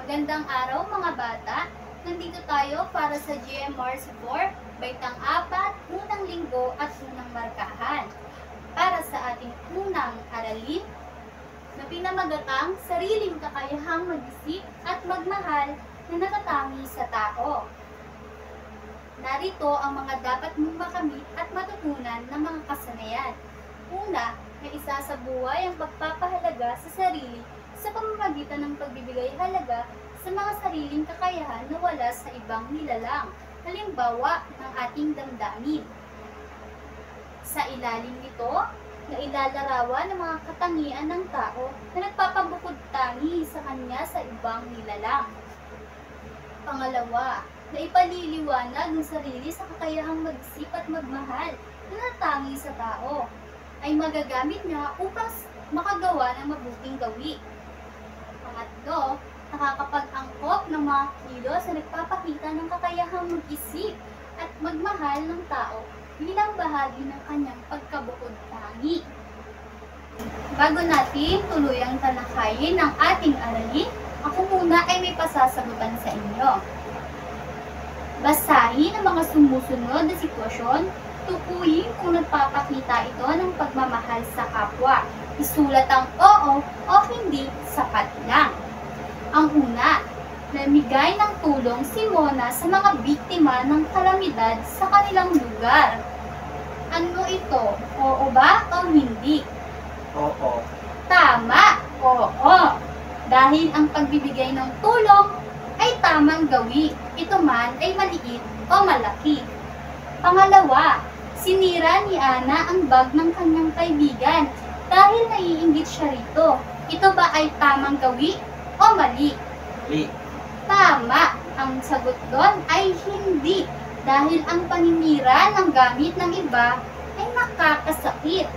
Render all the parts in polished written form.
Magandang araw mga bata! Nandito tayo para sa GMR 4, baitang 4, unang linggo at unang markahan. Para sa ating unang aralin, na pinamagatang sariling kakayahang mag-isip at magmahal na natatangi sa tao. Narito ang mga dapat mong makamit at matutunan ng mga kasanayan. Una, na isasabuhay ang pagpapahalaga sa sarili sa pamamagitan ng pagbibigay halaga sa mga sariling kakayahan na wala sa ibang nilalang, halimbawa ng ating damdamin. Sa ilalim nito, na ilalarawan ng mga katangian ng tao na nagpapabukod tangi sa kanya sa ibang nilalang. Pangalawa, na ipaliliwanag ng sarili sa kakayahang mag-isip at magmahal na natangi sa tao, ay magagamit niya upang makagawa ng mabuting gawi. Pangatlo, nakakapag-angkop ng mga kilos na nagpapakita ng kakayahang mag-isip at magmahal ng tao bilang bahagi ng kanyang pagkabukod tangi. Bago natin tuluyang talakayin ang ating aralin, ako muna ay may pasasagutan sa inyo. Basahin ang mga sumusunod na sitwasyon, tukuyin kung nagpapakita ito ng pagmamahal sa kapwa. Isulat ang oo o hindi, sapat lang. Ang una, namigay ng tulong si Mona sa mga biktima ng kalamidad sa kanilang lugar. Ano ito? Oo ba o hindi? Oo. Tama! Oo! Dahil ang pagbibigay ng tulong ay tamang gawi. Ito man ay maliit o malaki. Pangalawa, sinira ni Ana ang bag ng kanyang kaibigan dahil naiinggit siya rito. Ito ba ay tamang gawi o mali? Mali. Tama! Ang sagot doon ay hindi. Dahil ang paninira ng gamit ng iba ay nakakasakit.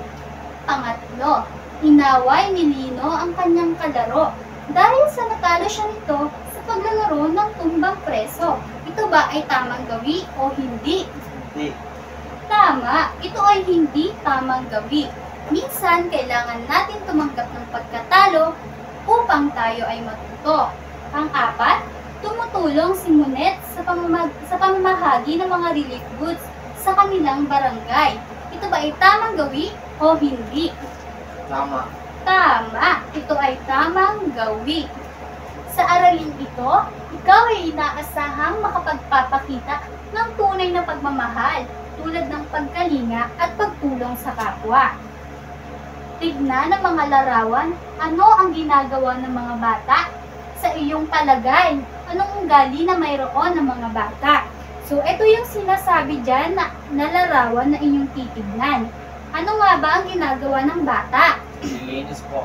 Pangatlo, inaway ni Lino ang kanyang kalaro dahil sa natalo siya nito sa paglalaro ng tumbang preso. Ito ba ay tamang gawi o hindi? Hindi. Tama, ito ay hindi tamang gawi. Minsan, kailangan natin tumanggap ng pagkatalo upang tayo ay matuto. Pang-apat, tumutulong si Monet sa pamamahagi ng mga relief goods sa kanilang barangay. Ito ba ay tamang gawi o hindi? Tama. Tama, ito ay tamang gawi. Sa aralin ito, ikaw ay inaasahang makapagpapakita ng tunay na pagmamahal tulad ng pagkalinga at pagtulong sa kapwa. Tignan ang mga larawan, ano ang ginagawa ng mga bata? Sa iyong palagay, anong ugali na mayroon ng mga bata? So, ito yung sinasabi dyan na larawan na inyong titignan. Ano nga ba ang ginagawa ng bata? Nililinis po.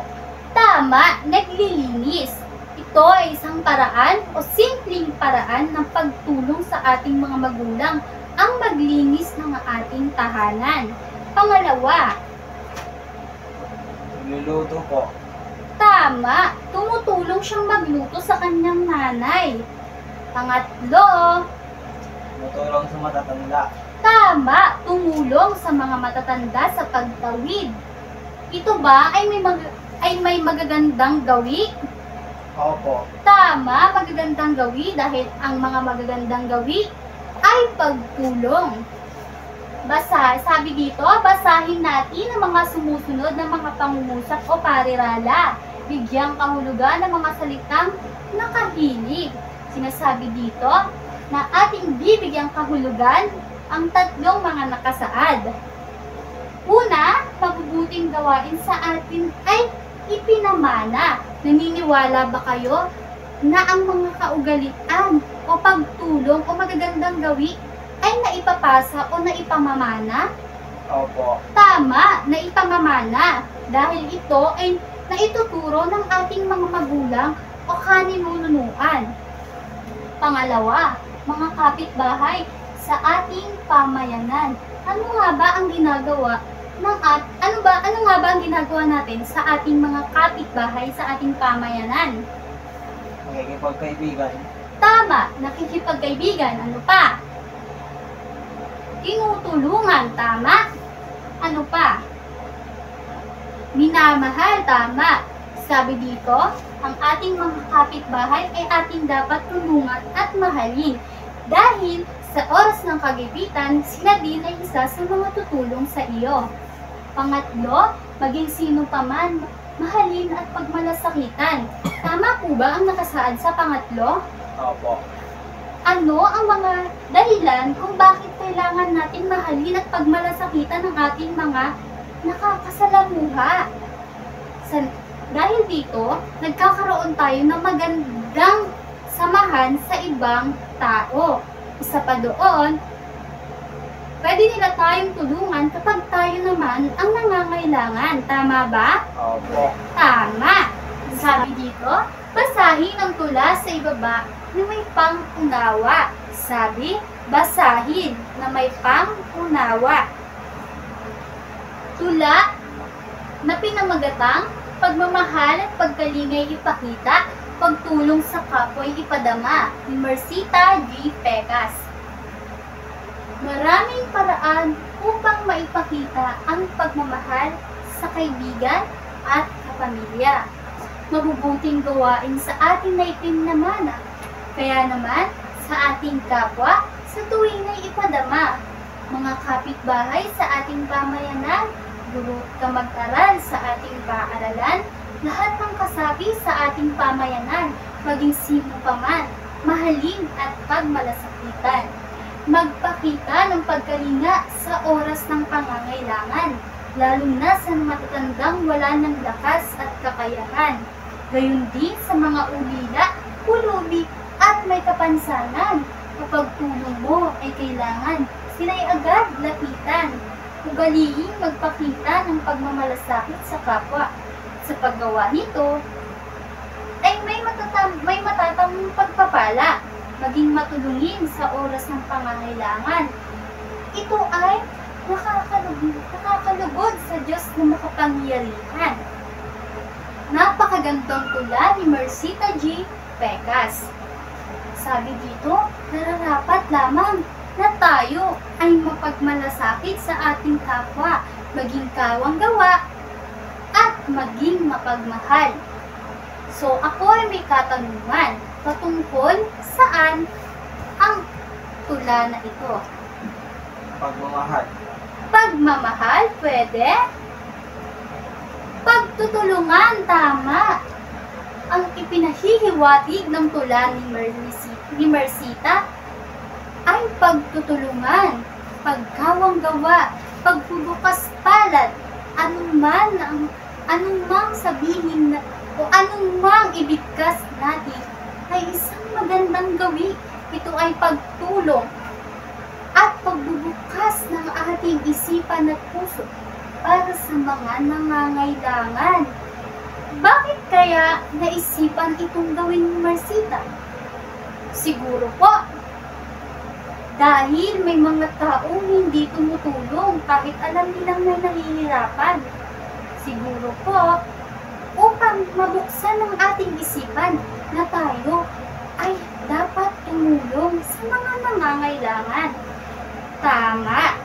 Tama, naglilinis. Ito ay isang paraan o simpleng paraan ng pagtulong sa ating mga magulang ang maglinis ng ating tahanan. Pangalawa, Niluluto po. tama, tumutulong siyang magluto sa kanyang nanay. Pangatlo, Tumutulong sa matatanda. tama, tumulong sa mga matatanda sa pagtawid. Ito ba ay may magagandang gawi? Opo. Tama, magagandang gawi dahil ang mga magagandang gawi ay pagtulong. Sabi dito, basahin natin ang mga sumusunod na mga pangungusap o parirala. Bigyang kahulugan ng mga salitang nakahilig. Sinasabi dito na ating bibigyang kahulugan ang tatlong mga nakasaad. Una, mabubuting gawain sa atin ay ipinamana. Naniniwala ba kayo na ang mga kaugalian o pagtulong o magagandang gawi ay naipapasa o naipamamana? Opo. Tama, naipamamana. Dahil ito ay naituturo ng ating mga magulang o kaninunuan. Pangalawa, mga kapitbahay sa ating pamayanan. Ano nga ba ang ginagawa natin sa ating mga kapitbahay sa ating pamayanan? Nakikipagkaibigan. Tama, nakikipagkaibigan. Ano pa? Tinutulungan. Tama. Ano pa? Minamahal. Tama. Sabi dito, ang ating mga kapitbahay ay ating dapat tulungan at mahalin. Dahil sa oras ng kagipitan, sila din ay isa sa mga tutulong sa iyo. Pangatlo, maging sino paman, mahalin at pagmalasakitan. Tama po ba ang nakasaad sa pangatlo? Opo. Ano ang mga dahilan kung bakit kailangan natin mahalin at pagmalasakitan ng ating mga nakakasalamuha? Dahil dito, nagkakaroon tayo ng magandang samahan sa ibang tao. Isa pa doon, pwede nila tayong tulungan kapag tayo naman ang nangangailangan. Tama ba? Opo. Tama! Sabi dito, basahin ang tula sa ibaba na may pang-unawa. Sabi, basahin na may pang-unawa. Tula na pinamagatang pagmamahal at pagkalingay ipakita, pagtulong sa kapwa'y ipadama, ni Mercita G. Pecas. Maraming paraan upang maipakita ang pagmamahal sa kaibigan at kapamilya. Mabubuting gawain sa ating naipinamana, kaya naman sa ating kapwa sa tuwing ay ipadama, mga kapitbahay sa ating pamayanan, guro ka mag-aral sa ating paaralan, lahat ng kasapi sa ating pamayanan, maging sino paman, mahalin at pagmalasakitan. Magpakita ng pagkalinga sa oras ng pangangailangan, lalo na sa matatandang wala ng lakas at kakayahan. Gayon din sa mga ulila, pulubi at may kapansanan. Kapag tulong mo ay kailangan, sila'y agad lapitan. Ugaliing magpakita ng pagmamalasakit sa kapwa. Sa paggawa nito, ay may matatamong pagpapala, maging matulungin sa oras ng pangangailangan. Ito ay nakakalugod sa Diyos na makapangyarihan. Napakagandang tula ni Mercita G. Pecas. Sabi dito, nararapat lamang na tayo ay mapagmalasakit sa ating kapwa, maging kawang gawa, at maging mapagmahal. So, ako ay may katanungan patungkol saan ang tula na ito. Pagmamahal. Pagmamahal, pwede. Pagtutulungan, tama. Ang ipinahihiwatig ng tula ni Mercita ay pagtutulungan, pagkawang gawa, pagbubukas palad, anumang sabihin na, o anumang ibigkas natin ay isang magandang gawi. Ito ay pagtulong at pagbubukas ng ating isipan at puso para sa mga nangangailangan. Bakit kaya naisipan itong gawin ni Mercita? Siguro po, dahil may mga taong hindi tumutulong kahit alam nilang may nahihirapan. Siguro po, upang mabuksan ng ating isipan na tayo ay dapat tumulong sa mga nangangailangan. Tama!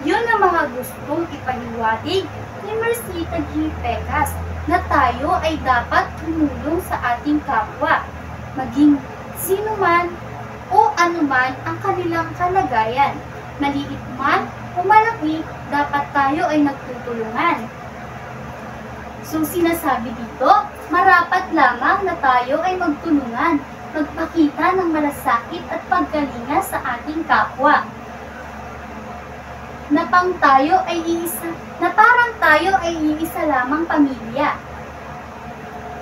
Yun ang mga gustong ipahiwatig ni Mercita G. Pecas, na tayo ay dapat tumulong sa ating kapwa, maging sino man o anuman ang kanilang kalagayan. Maliit man o malaki, dapat tayo ay nagtutulungan. So sinasabi dito, marapat lamang na tayo ay magtulungan, magpakita ng malasakit at pagkalinga sa ating kapwa. Na parang tayo ay iisa lamang pamilya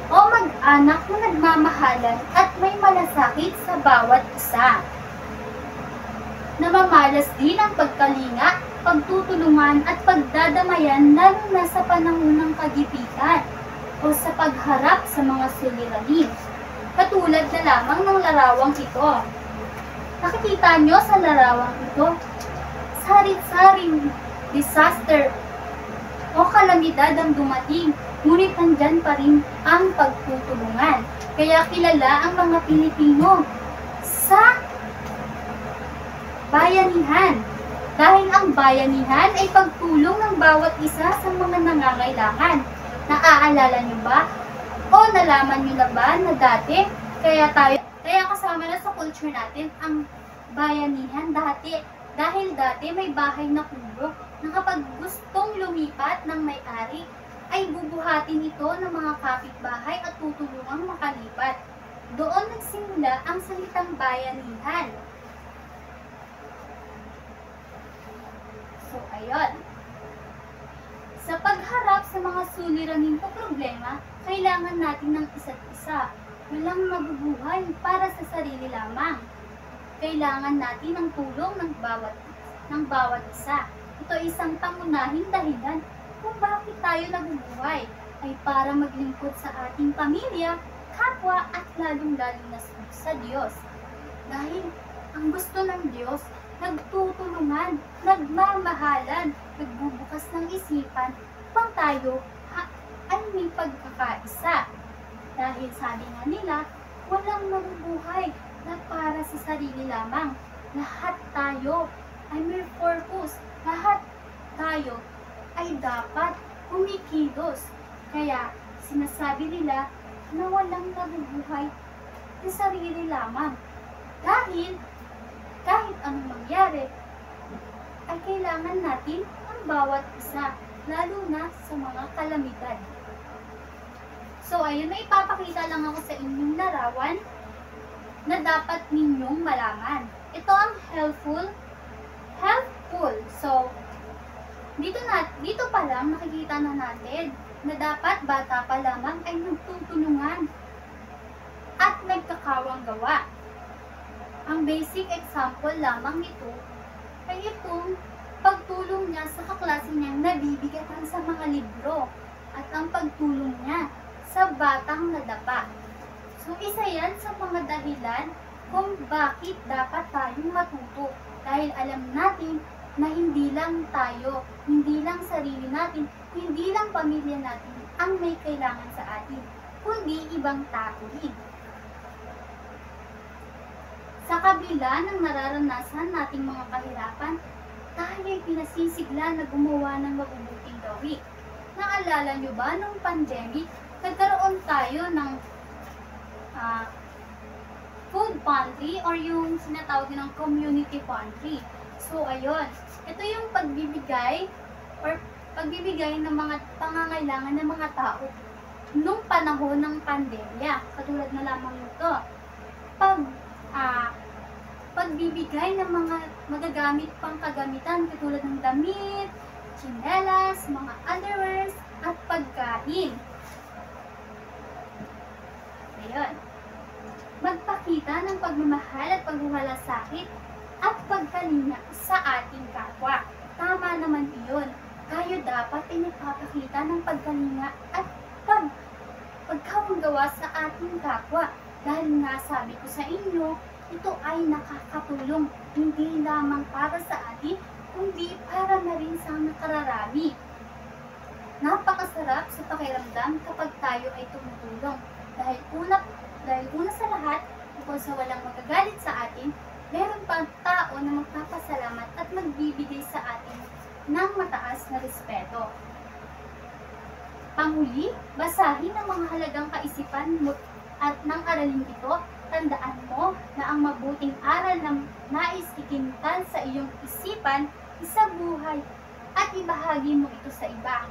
o mag-anak na nagmamahalan at may malasakit sa bawat isa. Namamalas din ang pagkalinga, pagtutulungan at pagdadamayan lalo na sa panahon ng kagipitan o sa pagharap sa mga suliranin. Katulad na lamang ng larawang ito. Nakikita nyo sa larawang ito, sarit-saring disaster o kalamidad ang dumating, ngunit nandyan pa rin ang pagtutulungan. Kaya kilala ang mga Pilipino sa bayanihan. Dahil ang bayanihan ay pagtulong ng bawat isa sa mga nangangailangan. Naaalala niyo ba O nalaman nyo na ba na dati, kaya kasama na sa culture natin ang bayanihan dati. Dahil dati may bahay na kubo na kapag gustong lumipat ng may-ari, ay bubuhatin ito ng mga kapitbahay at tutulungang makalipat. Doon nagsimula ang salitang bayanihan. So, ayun. Sa pagharap sa mga suliraning o problema, kailangan natin ng isa't isa. Walang mabubuhay para sa sarili lamang. Kailangan natin ng tulong ng bawat isa. Ito ay isang pangunahing dahilan kung bakit tayo nabubuhay, ay para maglingkod sa ating pamilya, kapwa at lalong-lalo na sa Diyos. Dahil ang gusto ng Diyos, nagtutulungan, nagmamahalan, nagbubukas ng isipan upang tayo ay may pagkakaisa. Dahil sabi nga nila, walang mabubuhay na para sa sarili lamang. Lahat tayo ay may purpose. Lahat tayo ay dapat kumikilos. Kaya sinasabi nila na walang nabubuhay sa sarili lamang. Dahil kahit anong mangyari, ay kailangan natin ang bawat isa, lalo na sa mga kalamidad. So, ayun, may ipapakita lang ako sa inyong larawan na dapat ninyong malaman. Ito ang helpful. So, dito pa lang nakikita na natin na dapat bata pa lamang ay nagtutulungan at nagkakawang gawa. Ang basic example lamang nito ay itong pagtulong niya sa kaklase niyang nabibigatan sa mga libro at ang pagtulong niya sa batang nadapa. So, isa yan sa mga dahilan kung bakit dapat tayong matuto. Dahil alam natin na hindi lang tayo, hindi lang sarili natin, hindi lang pamilya natin ang may kailangan sa atin, kundi ibang tao rin. Sa kabila ng nararanasan nating mga kahirapan, tayo ay pinasisigla na gumawa ng mabubuting gawi. Naalala nyo ba nung pandemic, nagkaroon tayo ng food pantry or yung sinatawag ng community pantry. So, ayun. Ito yung pagbibigay ng mga pangangailangan ng mga tao nung panahon ng pandemya. Katulad na lamang ito. Pagbibigay ng mga magagamit pang kagamitan katulad ng damit, tsinelas, mga underwears, at pagkain. Ayun. Magpakita ng pagmamahal at pagmamalasakit at pagkalinga sa ating kapwa. Tama naman iyon. Tayo dapat ay nagpapakita ng pagkalinga at pagkawanggawa sa ating kapwa. Dahil nga sabi ko sa inyo, ito ay nakakatulong hindi lamang para sa atin, kundi para na rin sa nakararami. Napakasarap sa pakiramdam kapag tayo ay tumutulong. Dahil una sa lahat, kung sa walang magagalit sa atin, meron pang tao na magpapasalamat at magbibigay sa atin ng mataas na respeto. Panghuli, basahin ang mga halagang kaisipan mo at ng aralin ito. Tandaan mo na ang mabuting aral na nais ikintal sa iyong isipan, isabuhay at ibahagi mo ito sa iba.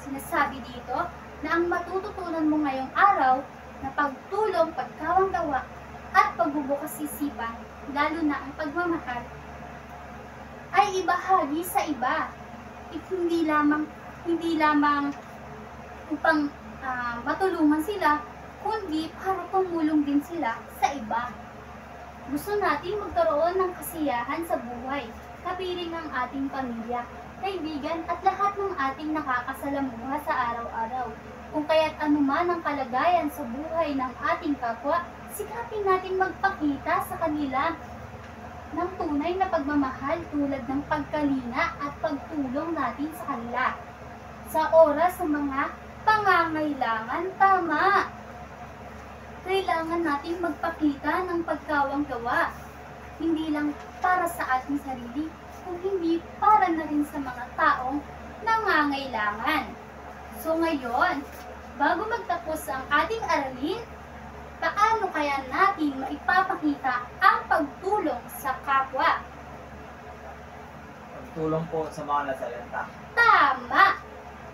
Sinasabi dito na ang matututunan mo ngayong araw na pagtulong, pagkawanggawa at pagbubukas isipan, lalo na ang pagmamahal, ay ibahagi sa iba. Hindi lamang upang matulungan sila, kundi para tumulong din sila sa iba. Gusto natin magkaroon ng kasiyahan sa buhay, kapiling ang ating pamilya, kaibigan at lahat ng ating nakakasalamuha sa araw-araw. Kung kaya't anuman ang kalagayan sa buhay ng ating kapwa, sikapin natin magpakita sa kanila ng tunay na pagmamahal tulad ng pagkalinga at pagtulong natin sa kanila. Sa oras ng mga pangangailangan, tama. Kailangan natin magpakita ng pagkawanggawa, hindi lang para sa ating sarili, kung hindi para na rin sa mga taong nangangailangan. So ngayon, Bago magtapos ang ating aralin, paano kaya natin maipapakita ang pagtulong sa kapwa? Pagtulong po sa mga nasalanta. Tama!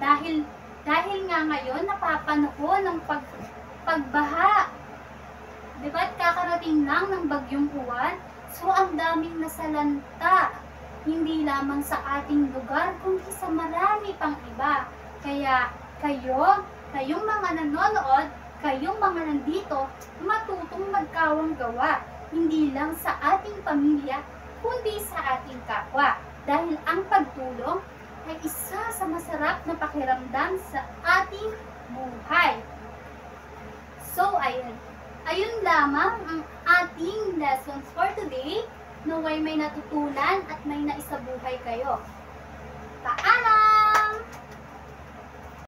Dahil nga ngayon napapanahon ng pagbaha. Diba't kakarating lang ng bagyong Juan, so ang daming nasalanta. Hindi lamang sa ating lugar, kundi sa marami pang iba. Kaya kayong mga nanonood, kayong mga nandito, matutong magkawang gawa. Hindi lang sa ating pamilya, kundi sa ating kapwa. Dahil ang pagtulong ay isa sa masarap na pakiramdam sa ating buhay. So, ayun lamang ang ating lessons for today. Naway may natutunan at may naisabuhay kayo.